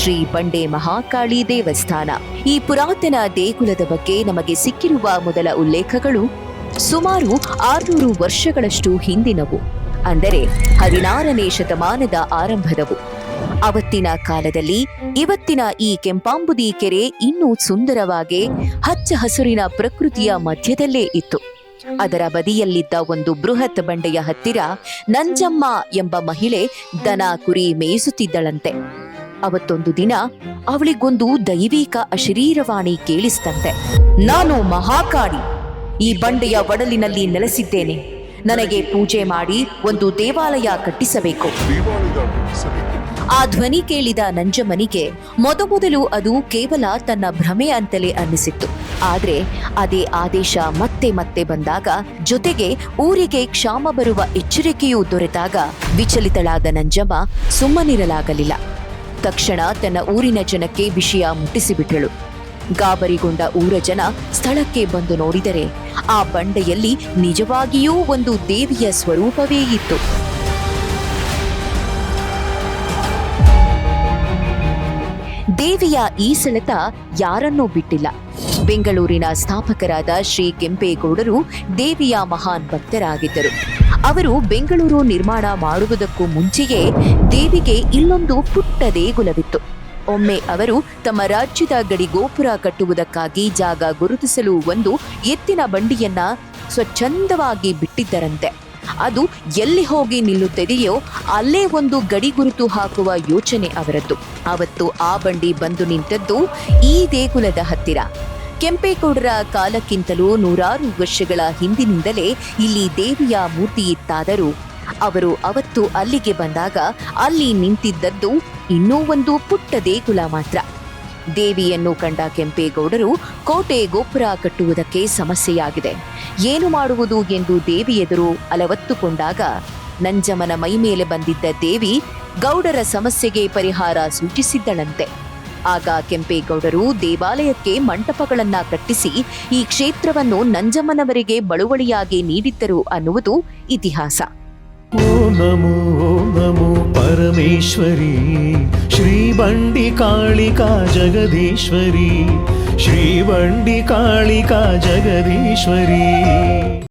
ಶ್ರೀ ಬಂಡೆ ಮಹಾಕಾಳಿ ದೇವಸ್ಥಾನ. ಈ ಪುರಾತನ ದೇಗುಲದ ಬಗ್ಗೆ ನಮಗೆ ಸಿಕ್ಕಿರುವ ಮೊದಲ ಉಲ್ಲೇಖಗಳು ಸುಮಾರು 600 ವರ್ಷಗಳಷ್ಟು ಹಿಂದಿನವು, ಅಂದರೆ 16ನೇ ಶತಮಾನದ ಆರಂಭದವು. ಅವತ್ತಿನ ಕಾಲದಲ್ಲಿ ಇವತ್ತಿನ ಈ ಕೆಂಪಾಂಬುದಿ ಕೆರೆ ಇನ್ನೂ ಸುಂದರವಾಗಿ ಹಚ್ಚ ಹಸುರಿನ ಪ್ರಕೃತಿಯ ಮಧ್ಯದಲ್ಲೇ ಇತ್ತು. ಅದರ ಬದಿಯಲ್ಲಿದ್ದ ಒಂದು ಬೃಹತ್ ಬಂಡೆಯ ಹತ್ತಿರ ನಂಜಮ್ಮ ಎಂಬ ಮಹಿಳೆ ದನ ಕುರಿ ಮೇಯಿಸುತ್ತಿದ್ದಳಂತೆ. ಅವತ್ತೊಂದು ದಿನ ಅವಳಿಗೊಂದು ದೈವಿಕ ಅಶರೀರವಾಣಿ ಕೇಳಿಸ್ತಂತೆ. ನಾನು ಮಹಾಕಾಳಿ ಈ ಬಂಡೆಯ ಒಡಲಿನಲ್ಲಿ ನೆಲೆಸಿದ್ದೇನೆ. ನನಗೆ ಪೂಜೆ ಮಾಡಿ ಒಂದು ದೇವಾಲಯ ಕಟ್ಟಿಸಬೇಕು. ಆ ಧ್ವನಿ ಕೇಳಿದ ನಂಜಮ್ಮನಿಗೆ ಮೊದಮೊದಲು ಅದು ಕೇವಲ ತನ್ನ ಭ್ರಮೆ ಅಂತಲೇ ಅನ್ನಿಸಿತ್ತು. ಆದ್ರೆ ಅದೇ ಆದೇಶ ಮತ್ತೆ ಮತ್ತೆ ಬಂದಾಗ, ಜೊತೆಗೆ ಊರಿಗೆ ಕ್ಷಾಮ ಬರುವ ಎಚ್ಚರಿಕೆಯೂ ದೊರೆತಾಗ ವಿಚಲಿತಳಾದ ನಂಜಮ್ಮ ಸುಮ್ಮನಿರಲಾಗಲಿಲ್ಲ. ತಕ್ಷಣ ತನ್ನ ಊರಿನ ಜನಕ್ಕೆ ವಿಷಯ ಮುಟ್ಟಿಸಿಬಿಟ್ಟಳು. ಗಾಬರಿಗೊಂಡ ಊರ ಜನ ಸ್ಥಳಕ್ಕೆ ಬಂದು ನೋಡಿದರೆ ಆ ಬಂಡೆಯಲ್ಲಿ ನಿಜವಾಗಿಯೂ ಒಂದು ದೇವಿಯ ಸ್ವರೂಪವೇ ಇತ್ತು. ದೇವಿಯ ಈ ಸೆಳೆತ ಯಾರನ್ನೂ ಬಿಟ್ಟಿಲ್ಲ. ಬೆಂಗಳೂರಿನ ಸ್ಥಾಪಕರಾದ ಶ್ರೀ ಕೆಂಪೇಗೌಡರು ದೇವಿಯ ಮಹಾನ್ ಭಕ್ತರಾಗಿದ್ದರು. ಅವರು ಬೆಂಗಳೂರು ನಿರ್ಮಾಣ ಮಾಡುವುದಕ್ಕೂ ಮುಂಚೆಯೇ ದೇವಿಗೆ ಇಲ್ಲೊಂದು ಪುಟ್ಟ ದೇಗುಲವಿತ್ತು. ಒಮ್ಮೆ ಅವರು ತಮ್ಮ ರಾಜ್ಯದ ಗಡಿ ಗೋಪುರ ಕಟ್ಟುವುದಕ್ಕಾಗಿ ಜಾಗ ಗುರುತಿಸಲು ಒಂದು ಎತ್ತಿನ ಬಂಡಿಯನ್ನ ಸ್ವಚ್ಛಂದವಾಗಿ ಬಿಟ್ಟಿದ್ದರಂತೆ. ಅದು ಎಲ್ಲಿ ಹೋಗಿ ನಿಲ್ಲುತ್ತದೆಯೋ ಅಲ್ಲೇ ಒಂದು ಗಡಿ ಗುರುತು ಹಾಕುವ ಯೋಚನೆ ಅವರದ್ದು. ಅವತ್ತು ಆ ಬಂಡಿ ಬಂದು ನಿಂತದ್ದು ಈ ದೇಗುಲದ ಹತ್ತಿರ. ಕೆಂಪೇಗೌಡರ ಕಾಲಕ್ಕಿಂತಲೂ 100 ವರ್ಷಗಳ ಹಿಂದಿನಿಂದಲೇ ಇಲ್ಲಿ ದೇವಿಯ ಮೂರ್ತಿ ಇತ್ತಾದರೂ ಅವರು ಅವತ್ತು ಅಲ್ಲಿಗೆ ಬಂದಾಗ ಅಲ್ಲಿ ನಿಂತಿದ್ದದ್ದು ಇನ್ನೂ ಒಂದು ಪುಟ್ಟ ದೇಗುಲ ಮಾತ್ರ. ದೇವಿಯನ್ನು ಕಂಡ ಕೆಂಪೇಗೌಡರು ಕೋಟೆ ಗೋಪುರ ಕಟ್ಟುವುದಕ್ಕೆ ಸಮಸ್ಯೆಯಾಗಿದೆ, ಏನು ಮಾಡುವುದು ಎಂದು ದೇವಿ ಎದುರು ಅಲವತ್ತುಕೊಂಡಾಗ ನಂಜಮ್ಮನ ಮೈ ಮೇಲೆ ಬಂದಿದ್ದ ದೇವಿ ಗೌಡರ ಸಮಸ್ಯೆಗೆ ಪರಿಹಾರ ಸೂಚಿಸಿದ್ದಳಂತೆ. ಆಗ ಕೆಂಪೇಗೌಡರು ದೇವಾಲಯಕ್ಕೆ ಮಂಟಪಗಳನ್ನ ಕಟ್ಟಿಸಿ ಈ ಕ್ಷೇತ್ರವನ್ನು ನಂಜಮ್ಮನವರಿಗೆ ಬಳುವಳಿಯಾಗಿ ನೀಡಿದ್ದರು ಅನ್ನುವುದು ಇತಿಹಾಸ. ಓಂ ನಮೋ ಪರಮೇಶ್ವರಿ ಶ್ರೀ ಬಂಡಿ ಕಾಳಿಕಾ ಜಗದೀಶ್ವರಿ ಶ್ರೀ ಬಂಡಿ ಕಾಳಿಕಾ ಜಗದೀಶ್ವರಿ.